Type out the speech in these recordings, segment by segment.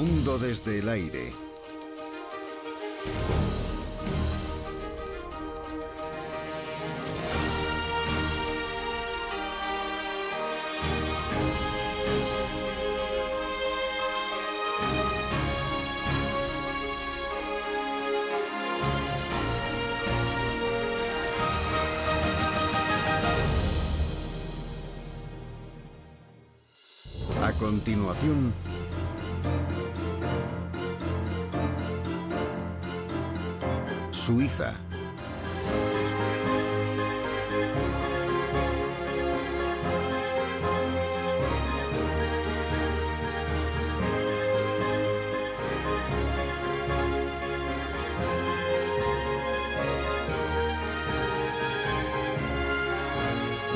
mundo desde el aire. A continuación, Suiza.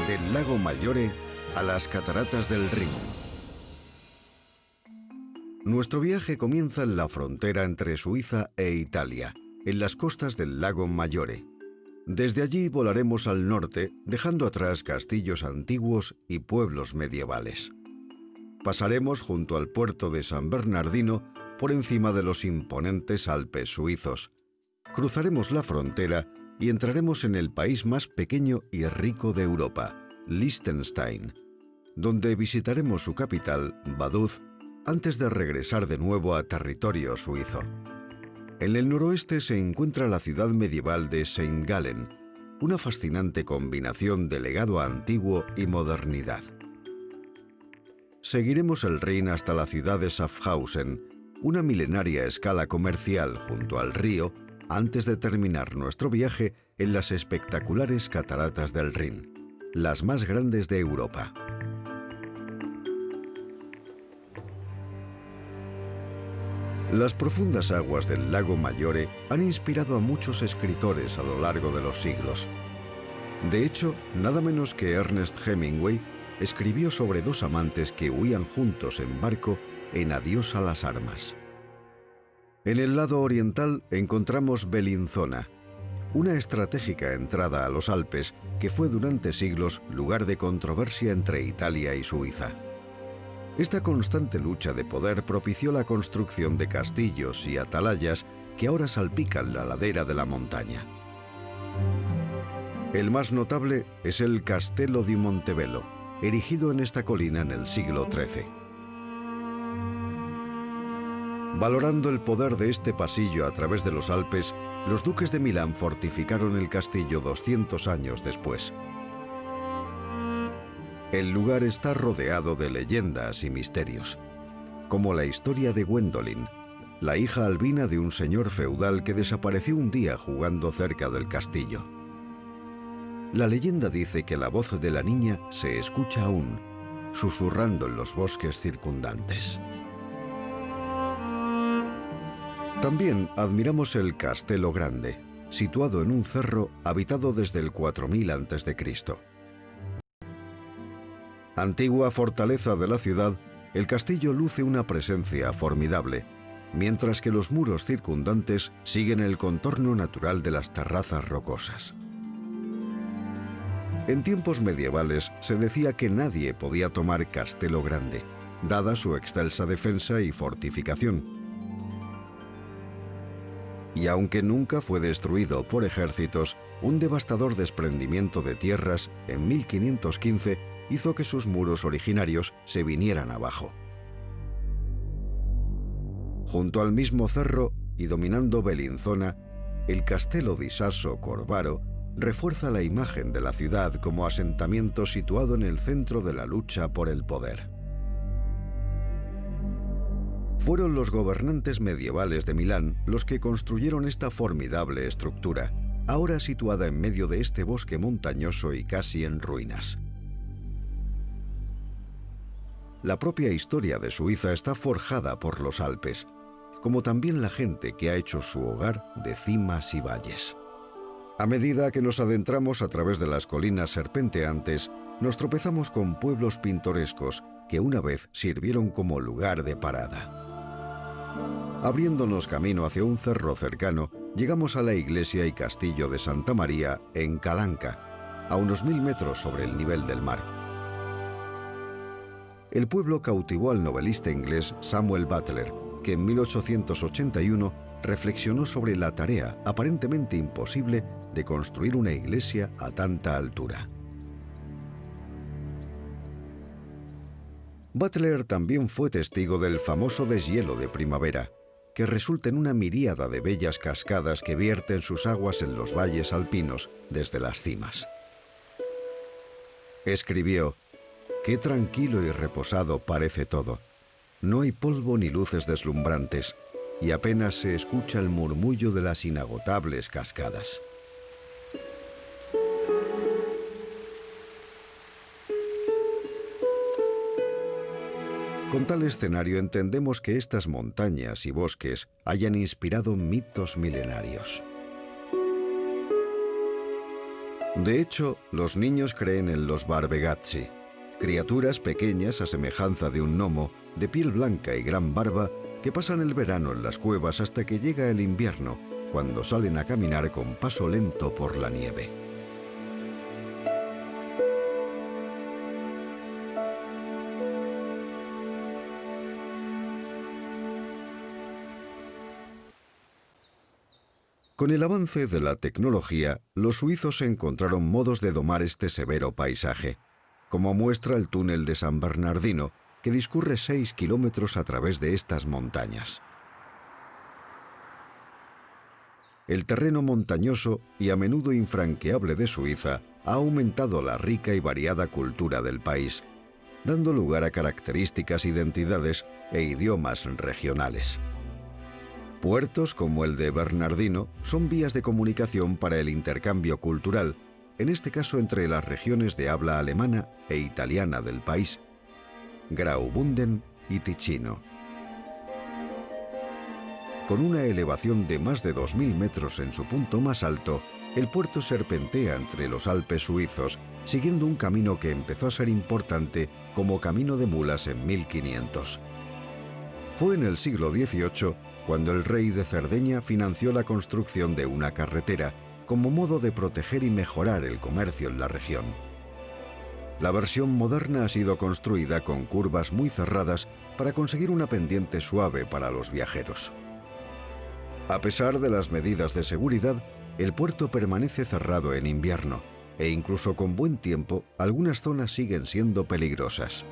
Del lago Maggiore a las cataratas del Rin. Nuestro viaje comienza en la frontera entre Suiza e Italia, en las costas del lago Maggiore. Desde allí volaremos al norte, dejando atrás castillos antiguos y pueblos medievales. Pasaremos junto al puerto de San Bernardino, por encima de los imponentes Alpes suizos. Cruzaremos la frontera y entraremos en el país más pequeño y rico de Europa, Liechtenstein, donde visitaremos su capital, Vaduz, antes de regresar de nuevo a territorio suizo. En el noroeste se encuentra la ciudad medieval de St. Gallen, una fascinante combinación de legado antiguo y modernidad. Seguiremos el Rin hasta la ciudad de Schaffhausen, una milenaria escala comercial junto al río, antes de terminar nuestro viaje en las espectaculares cataratas del Rin, las más grandes de Europa. Las profundas aguas del lago Maggiore han inspirado a muchos escritores a lo largo de los siglos. De hecho, nada menos que Ernest Hemingway escribió sobre dos amantes que huían juntos en barco en Adiós a las armas. En el lado oriental encontramos Bellinzona, una estratégica entrada a los Alpes que fue durante siglos lugar de controversia entre Italia y Suiza. Esta constante lucha de poder propició la construcción de castillos y atalayas que ahora salpican la ladera de la montaña. El más notable es el Castello di Montebello, erigido en esta colina en el siglo XIII. Valorando el poder de este pasillo a través de los Alpes, los duques de Milán fortificaron el castillo 200 años después. El lugar está rodeado de leyendas y misterios, como la historia de Gwendolyn, la hija albina de un señor feudal que desapareció un día jugando cerca del castillo. La leyenda dice que la voz de la niña se escucha aún, susurrando en los bosques circundantes. También admiramos el Castello Grande, situado en un cerro habitado desde el 4000 a.C. Antigua fortaleza de la ciudad, el castillo luce una presencia formidable, mientras que los muros circundantes siguen el contorno natural de las terrazas rocosas. En tiempos medievales se decía que nadie podía tomar Castello Grande, dada su excelsa defensa y fortificación. Y aunque nunca fue destruido por ejércitos, un devastador desprendimiento de tierras en 1515 hizo que sus muros originarios se vinieran abajo. Junto al mismo cerro y dominando Bellinzona, el Castello di Sasso Corvaro refuerza la imagen de la ciudad como asentamiento situado en el centro de la lucha por el poder. Fueron los gobernantes medievales de Milán los que construyeron esta formidable estructura, ahora situada en medio de este bosque montañoso y casi en ruinas. La propia historia de Suiza está forjada por los Alpes, como también la gente que ha hecho su hogar de cimas y valles. A medida que nos adentramos a través de las colinas serpenteantes, nos tropezamos con pueblos pintorescos que una vez sirvieron como lugar de parada. Abriéndonos camino hacia un cerro cercano, llegamos a la iglesia y castillo de Santa María en Calanca, a unos 1000 metros sobre el nivel del mar. El pueblo cautivó al novelista inglés Samuel Butler, que en 1881 reflexionó sobre la tarea aparentemente imposible de construir una iglesia a tanta altura. Butler también fue testigo del famoso deshielo de primavera, que resulta en una miríada de bellas cascadas que vierten sus aguas en los valles alpinos desde las cimas. Escribió: «Qué tranquilo y reposado parece todo. No hay polvo ni luces deslumbrantes, y apenas se escucha el murmullo de las inagotables cascadas». Con tal escenario entendemos que estas montañas y bosques hayan inspirado mitos milenarios. De hecho, los niños creen en los Barbegazzi, criaturas pequeñas a semejanza de un gnomo, de piel blanca y gran barba, que pasan el verano en las cuevas hasta que llega el invierno, cuando salen a caminar con paso lento por la nieve. Con el avance de la tecnología, los suizos encontraron modos de domar este severo paisaje, como muestra el túnel de San Bernardino, que discurre 6 kilómetros a través de estas montañas. El terreno montañoso y a menudo infranqueable de Suiza ha aumentado la rica y variada cultura del país, dando lugar a características identidades e idiomas regionales. Puertos como el de Bernardino son vías de comunicación para el intercambio cultural, en este caso entre las regiones de habla alemana e italiana del país, Graubünden y Ticino. Con una elevación de más de 2.000 metros en su punto más alto, el puerto serpentea entre los Alpes suizos, siguiendo un camino que empezó a ser importante como camino de mulas en 1500. Fue en el siglo XVIII cuando el rey de Cerdeña financió la construcción de una carretera como modo de proteger y mejorar el comercio en la región. La versión moderna ha sido construida con curvas muy cerradas para conseguir una pendiente suave para los viajeros. A pesar de las medidas de seguridad, el puerto permanece cerrado en invierno e incluso con buen tiempo, algunas zonas siguen siendo peligrosas.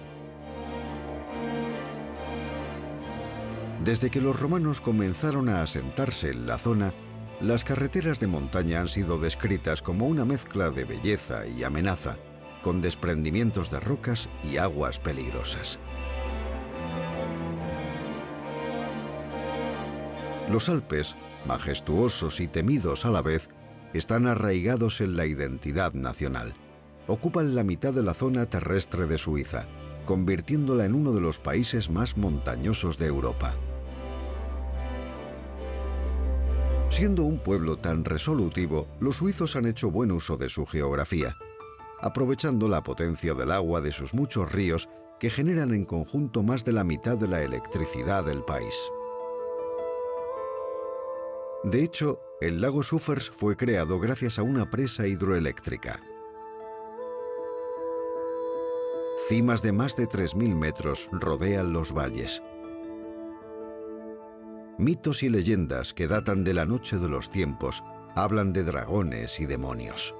Desde que los romanos comenzaron a asentarse en la zona, las carreteras de montaña han sido descritas como una mezcla de belleza y amenaza, con desprendimientos de rocas y aguas peligrosas. Los Alpes, majestuosos y temidos a la vez, están arraigados en la identidad nacional. Ocupan la mitad de la zona terrestre de Suiza, convirtiéndola en uno de los países más montañosos de Europa. Siendo un pueblo tan resolutivo, los suizos han hecho buen uso de su geografía, aprovechando la potencia del agua de sus muchos ríos que generan en conjunto más de la mitad de la electricidad del país. De hecho, el lago Suffers fue creado gracias a una presa hidroeléctrica. Cimas de más de 3.000 metros rodean los valles. Mitos y leyendas que datan de la noche de los tiempos hablan de dragones y demonios.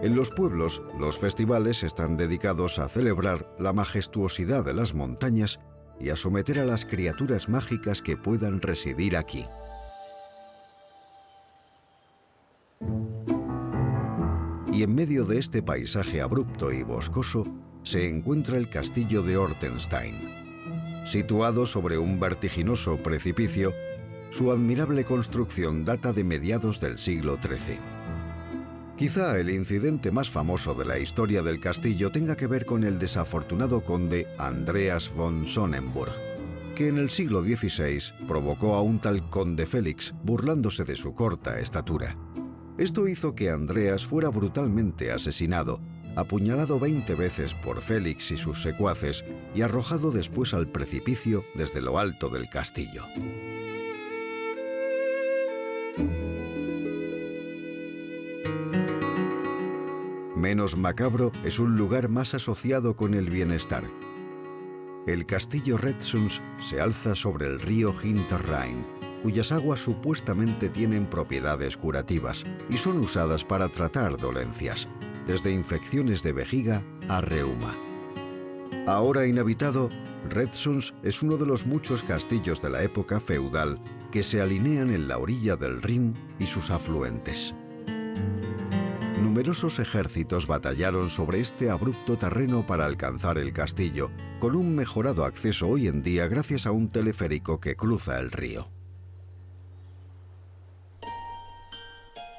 En los pueblos, los festivales están dedicados a celebrar la majestuosidad de las montañas y a someter a las criaturas mágicas que puedan residir aquí. Y en medio de este paisaje abrupto y boscoso se encuentra el castillo de Ortenstein. Situado sobre un vertiginoso precipicio, su admirable construcción data de mediados del siglo XIII. Quizá el incidente más famoso de la historia del castillo tenga que ver con el desafortunado conde Andreas von Sonnenburg, que en el siglo XVI provocó a un tal conde Félix burlándose de su corta estatura. Esto hizo que Andreas fuera brutalmente asesinado, apuñalado 20 veces por Félix y sus secuaces y arrojado después al precipicio desde lo alto del castillo. Menos macabro es un lugar más asociado con el bienestar. El castillo Redzons se alza sobre el río Hinterrhein, cuyas aguas supuestamente tienen propiedades curativas y son usadas para tratar dolencias, desde infecciones de vejiga a reuma. Ahora inhabitado, Redzons es uno de los muchos castillos de la época feudal que se alinean en la orilla del Rin y sus afluentes. Numerosos ejércitos batallaron sobre este abrupto terreno para alcanzar el castillo, con un mejorado acceso hoy en día gracias a un teleférico que cruza el río.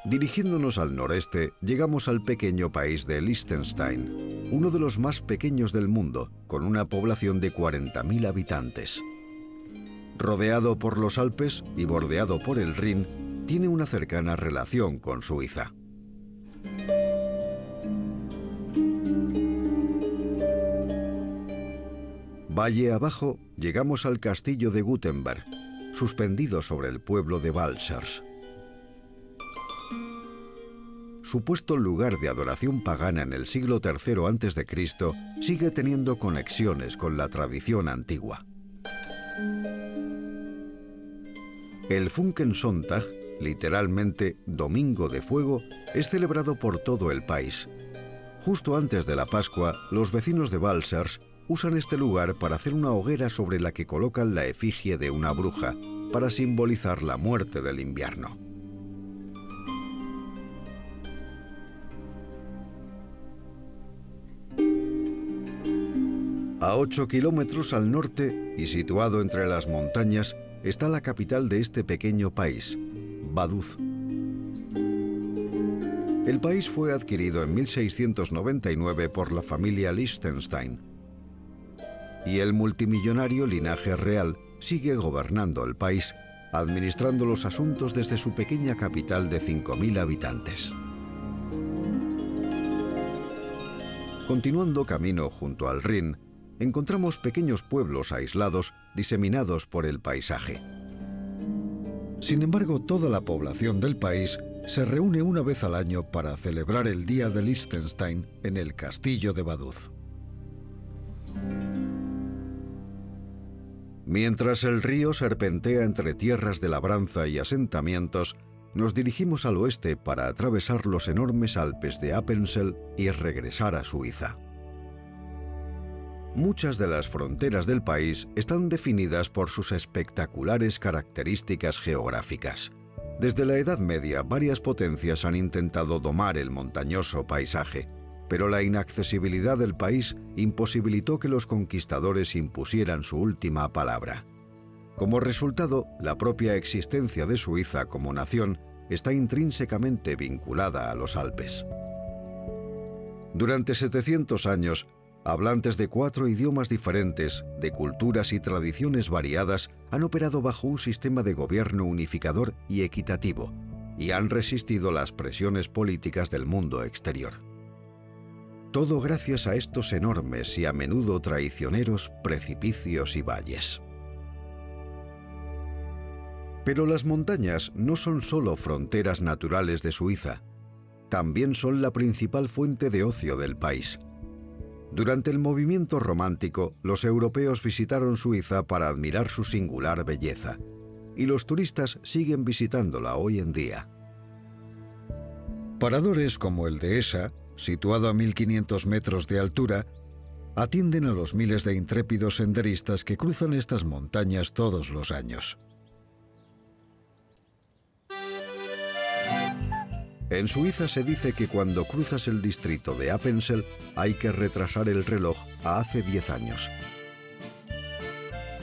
Dirigiéndonos al noreste, llegamos al pequeño país de Liechtenstein, uno de los más pequeños del mundo, con una población de 40.000 habitantes. Rodeado por los Alpes y bordeado por el Rin, tiene una cercana relación con Suiza. Valle abajo, llegamos al castillo de Gutenberg, suspendido sobre el pueblo de Balzers. Supuesto lugar de adoración pagana en el siglo III a.C., sigue teniendo conexiones con la tradición antigua. El Funkensonntag, literalmente Domingo de Fuego, es celebrado por todo el país. Justo antes de la Pascua, los vecinos de Balzers usan este lugar para hacer una hoguera sobre la que colocan la efigie de una bruja, para simbolizar la muerte del invierno. A 8 kilómetros al norte y situado entre las montañas está la capital de este pequeño país, Vaduz. El país fue adquirido en 1699 por la familia Liechtenstein y el multimillonario linaje real sigue gobernando el país, administrando los asuntos desde su pequeña capital de 5.000 habitantes. Continuando camino junto al Rin, encontramos pequeños pueblos aislados diseminados por el paisaje. Sin embargo, toda la población del país se reúne una vez al año para celebrar el Día de Liechtenstein en el castillo de Vaduz. Mientras el río serpentea entre tierras de labranza y asentamientos, nos dirigimos al oeste para atravesar los enormes Alpes de Appenzell y regresar a Suiza. Muchas de las fronteras del país están definidas por sus espectaculares características geográficas. Desde la Edad Media, varias potencias han intentado domar el montañoso paisaje, pero la inaccesibilidad del país imposibilitó que los conquistadores impusieran su última palabra. Como resultado, la propia existencia de Suiza como nación está intrínsecamente vinculada a los Alpes. Durante 700 años, hablantes de 4 idiomas diferentes, de culturas y tradiciones variadas, han operado bajo un sistema de gobierno unificador y equitativo, y han resistido las presiones políticas del mundo exterior. Todo gracias a estos enormes y a menudo traicioneros precipicios y valles. Pero las montañas no son solo fronteras naturales de Suiza, también son la principal fuente de ocio del país. Durante el movimiento romántico, los europeos visitaron Suiza para admirar su singular belleza, y los turistas siguen visitándola hoy en día. Paradores como el de Esa, situado a 1.500 metros de altura, atienden a los miles de intrépidos senderistas que cruzan estas montañas todos los años. En Suiza se dice que cuando cruzas el distrito de Appenzell hay que retrasar el reloj a hace 10 años.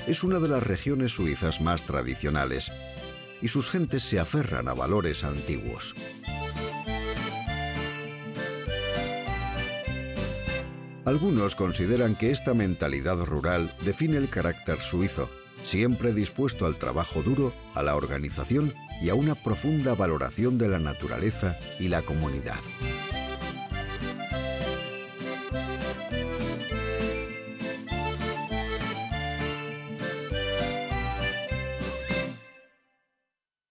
Es una de las regiones suizas más tradicionales y sus gentes se aferran a valores antiguos. Algunos consideran que esta mentalidad rural define el carácter suizo, siempre dispuesto al trabajo duro, a la organización y a una profunda valoración de la naturaleza y la comunidad.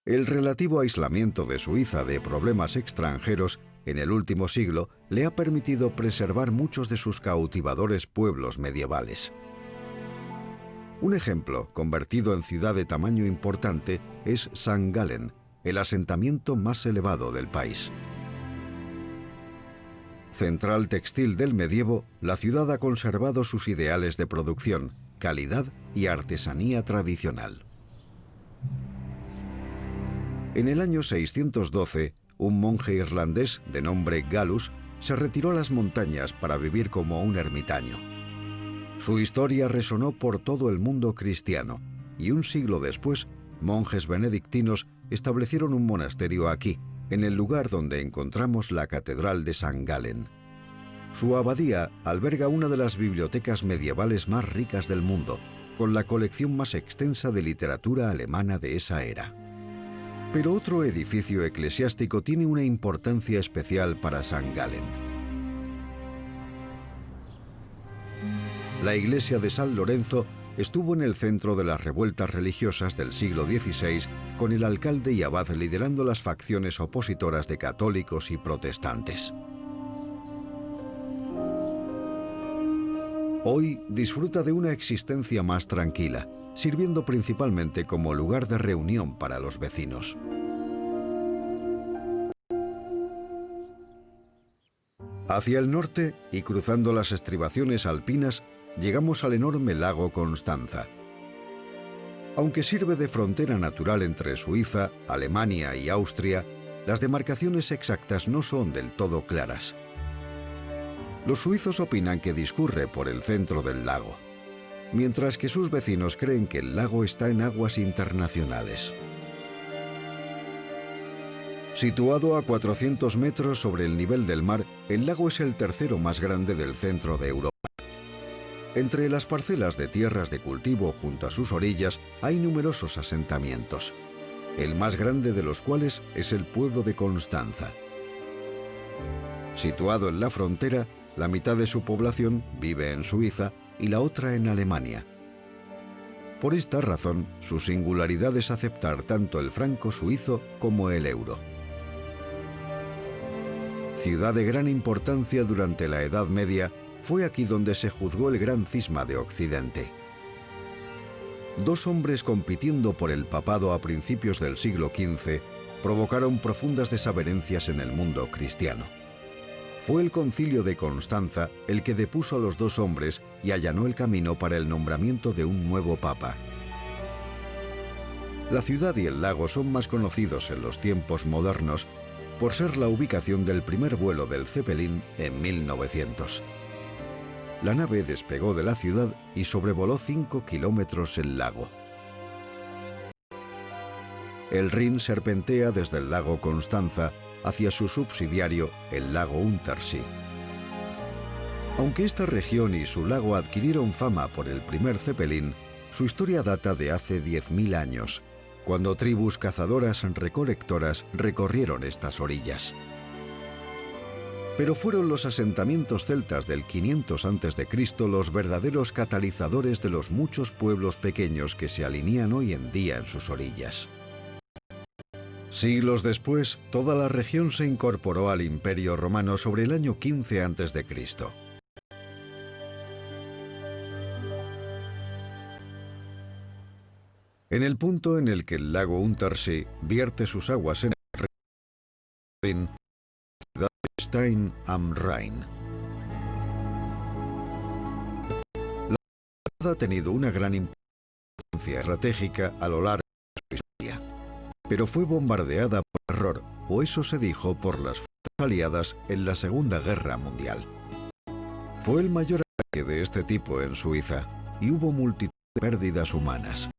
El relativo aislamiento de Suiza de problemas extranjeros en el último siglo le ha permitido preservar muchos de sus cautivadores pueblos medievales. Un ejemplo, convertido en ciudad de tamaño importante, es St. Gallen, el asentamiento más elevado del país. Central textil del medievo, la ciudad ha conservado sus ideales de producción, calidad y artesanía tradicional. En el año 612, un monje irlandés de nombre Gallus se retiró a las montañas para vivir como un ermitaño. Su historia resonó por todo el mundo cristiano y un siglo después, monjes benedictinos establecieron un monasterio aquí, en el lugar donde encontramos la Catedral de St. Gallen. Su abadía alberga una de las bibliotecas medievales más ricas del mundo, con la colección más extensa de literatura alemana de esa era. Pero otro edificio eclesiástico tiene una importancia especial para St. Gallen. La iglesia de San Lorenzo estuvo en el centro de las revueltas religiosas del siglo XVI, con el alcalde y abad liderando las facciones opositoras de católicos y protestantes. Hoy disfruta de una existencia más tranquila, sirviendo principalmente como lugar de reunión para los vecinos. Hacia el norte y cruzando las estribaciones alpinas, llegamos al enorme lago Constanza. Aunque sirve de frontera natural entre Suiza, Alemania y Austria, las demarcaciones exactas no son del todo claras. Los suizos opinan que discurre por el centro del lago, mientras que sus vecinos creen que el lago está en aguas internacionales. Situado a 400 metros sobre el nivel del mar, el lago es el tercero más grande del centro de Europa. Entre las parcelas de tierras de cultivo junto a sus orillas hay numerosos asentamientos, el más grande de los cuales es el pueblo de Constanza. Situado en la frontera, la mitad de su población vive en Suiza y la otra en Alemania. Por esta razón, su singularidad es aceptar tanto el franco suizo como el euro. Ciudad de gran importancia durante la Edad Media, fue aquí donde se juzgó el gran cisma de Occidente. Dos hombres compitiendo por el papado a principios del siglo XV provocaron profundas desavenencias en el mundo cristiano. Fue el Concilio de Constanza el que depuso a los dos hombres y allanó el camino para el nombramiento de un nuevo papa. La ciudad y el lago son más conocidos en los tiempos modernos por ser la ubicación del primer vuelo del Zeppelin en 1900. La nave despegó de la ciudad y sobrevoló 5 kilómetros el lago. El Rin serpentea desde el lago Constanza hacia su subsidiario, el lago Untersee. Aunque esta región y su lago adquirieron fama por el primer Zeppelin, su historia data de hace 10.000 años, cuando tribus cazadoras recolectoras recorrieron estas orillas. Pero fueron los asentamientos celtas del 500 a.C. los verdaderos catalizadores de los muchos pueblos pequeños que se alinean hoy en día en sus orillas. Siglos después, toda la región se incorporó al Imperio Romano sobre el año 15 a.C. En el punto en el que el lago Untersee vierte sus aguas en el Rin, ciudad de Stein am Rhein. La ciudad ha tenido una gran importancia estratégica a lo largo de su historia, pero fue bombardeada por error, o eso se dijo por las fuerzas aliadas en la Segunda Guerra Mundial. Fue el mayor ataque de este tipo en Suiza y hubo multitud de pérdidas humanas.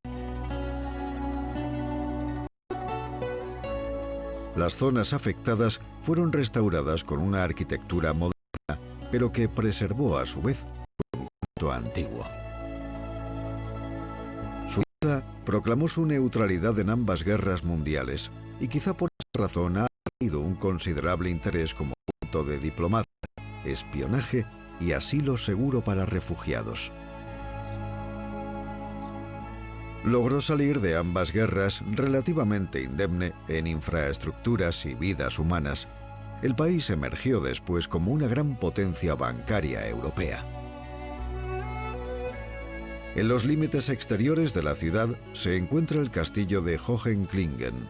Las zonas afectadas fueron restauradas con una arquitectura moderna, pero que preservó a su vez su encanto antiguo. Suiza proclamó su neutralidad en ambas guerras mundiales y quizá por esa razón ha tenido un considerable interés como punto de diplomacia, espionaje y asilo seguro para refugiados. Logró salir de ambas guerras relativamente indemne en infraestructuras y vidas humanas. El país emergió después como una gran potencia bancaria europea. En los límites exteriores de la ciudad se encuentra el castillo de Hohenklingen.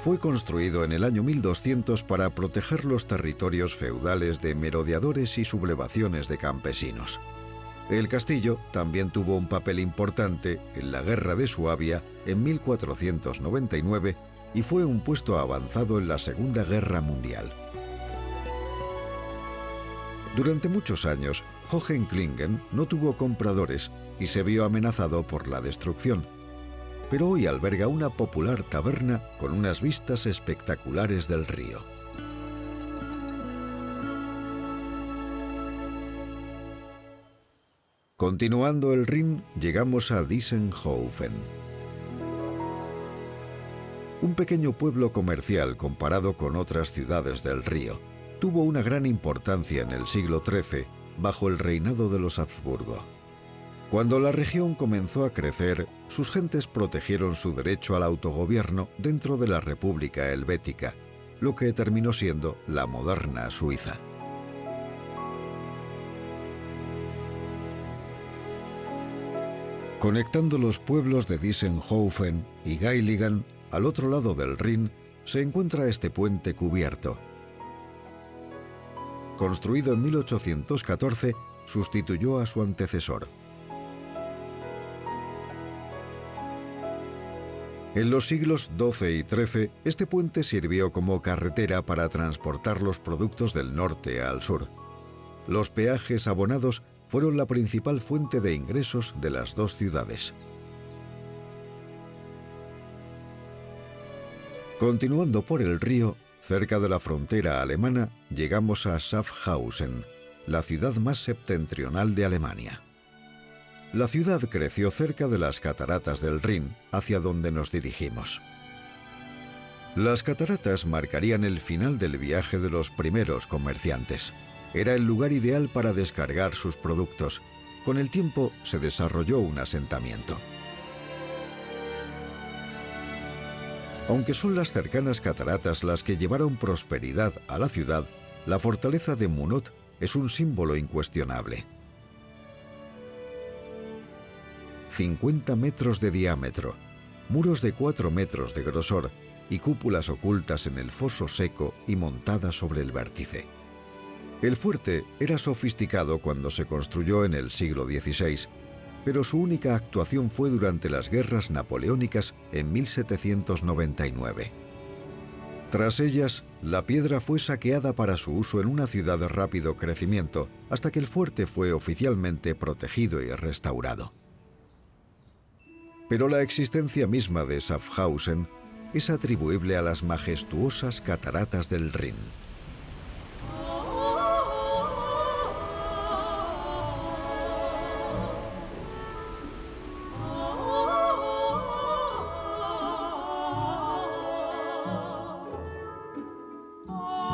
Fue construido en el año 1200 para proteger los territorios feudales de merodeadores y sublevaciones de campesinos. El castillo también tuvo un papel importante en la Guerra de Suabia en 1499 y fue un puesto avanzado en la Segunda Guerra Mundial. Durante muchos años, Hohenklingen no tuvo compradores y se vio amenazado por la destrucción, pero hoy alberga una popular taberna con unas vistas espectaculares del río. Continuando el Rin, llegamos a Diessenhofen. Un pequeño pueblo comercial comparado con otras ciudades del río, tuvo una gran importancia en el siglo XIII, bajo el reinado de los Habsburgo. Cuando la región comenzó a crecer, sus gentes protegieron su derecho al autogobierno dentro de la República Helvética, lo que terminó siendo la moderna Suiza. Conectando los pueblos de Diessenhofen y Geiligen, al otro lado del Rin, se encuentra este puente cubierto. Construido en 1814, sustituyó a su antecesor. En los siglos XII y XIII, este puente sirvió como carretera para transportar los productos del norte al sur. Los peajes abonados fueron la principal fuente de ingresos de las dos ciudades. Continuando por el río, cerca de la frontera alemana, llegamos a Schaffhausen, la ciudad más septentrional de Alemania. La ciudad creció cerca de las cataratas del Rin, hacia donde nos dirigimos. Las cataratas marcarían el final del viaje de los primeros comerciantes. Era el lugar ideal para descargar sus productos. Con el tiempo se desarrolló un asentamiento. Aunque son las cercanas cataratas las que llevaron prosperidad a la ciudad, la fortaleza de Munot es un símbolo incuestionable. 50 metros de diámetro, muros de 4 metros de grosor y cúpulas ocultas en el foso seco y montadas sobre el vértice. El fuerte era sofisticado cuando se construyó en el siglo XVI, pero su única actuación fue durante las guerras napoleónicas en 1799. Tras ellas, la piedra fue saqueada para su uso en una ciudad de rápido crecimiento, hasta que el fuerte fue oficialmente protegido y restaurado. Pero la existencia misma de Schaffhausen es atribuible a las majestuosas cataratas del Rin.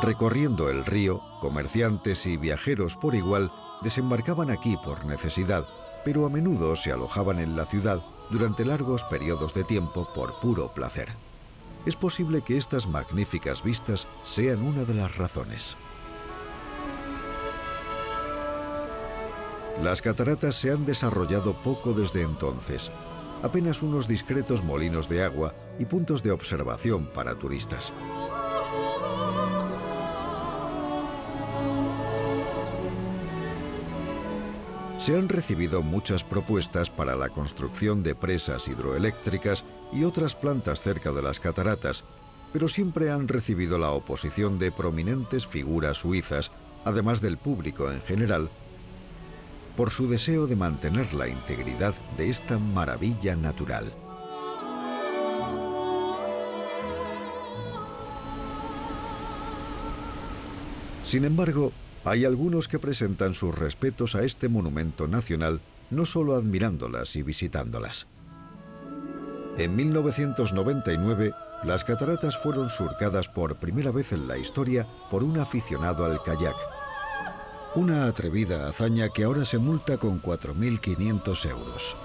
Recorriendo el río, comerciantes y viajeros por igual desembarcaban aquí por necesidad, pero a menudo se alojaban en la ciudad durante largos periodos de tiempo por puro placer. Es posible que estas magníficas vistas sean una de las razones. Las cataratas se han desarrollado poco desde entonces. Apenas unos discretos molinos de agua y puntos de observación para turistas. Se han recibido muchas propuestas para la construcción de presas hidroeléctricas y otras plantas cerca de las cataratas, pero siempre han recibido la oposición de prominentes figuras suizas, además del público en general, por su deseo de mantener la integridad de esta maravilla natural. Sin embargo, hay algunos que presentan sus respetos a este monumento nacional, no solo admirándolas y visitándolas. En 1999, las cataratas fueron surcadas por primera vez en la historia por un aficionado al kayak. Una atrevida hazaña que ahora se multa con 4.500 euros.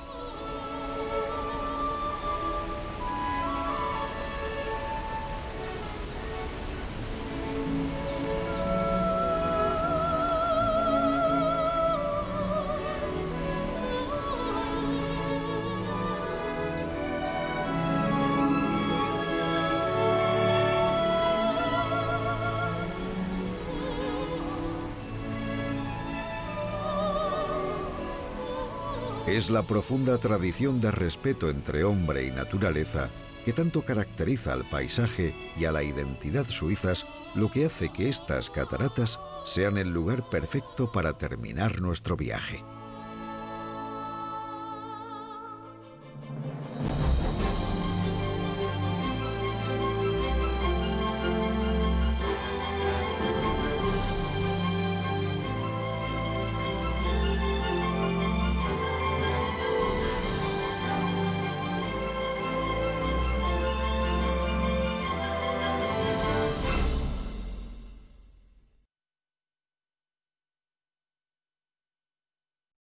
Es la profunda tradición de respeto entre hombre y naturaleza que tanto caracteriza al paisaje y a la identidad suizas lo que hace que estas cataratas sean el lugar perfecto para terminar nuestro viaje.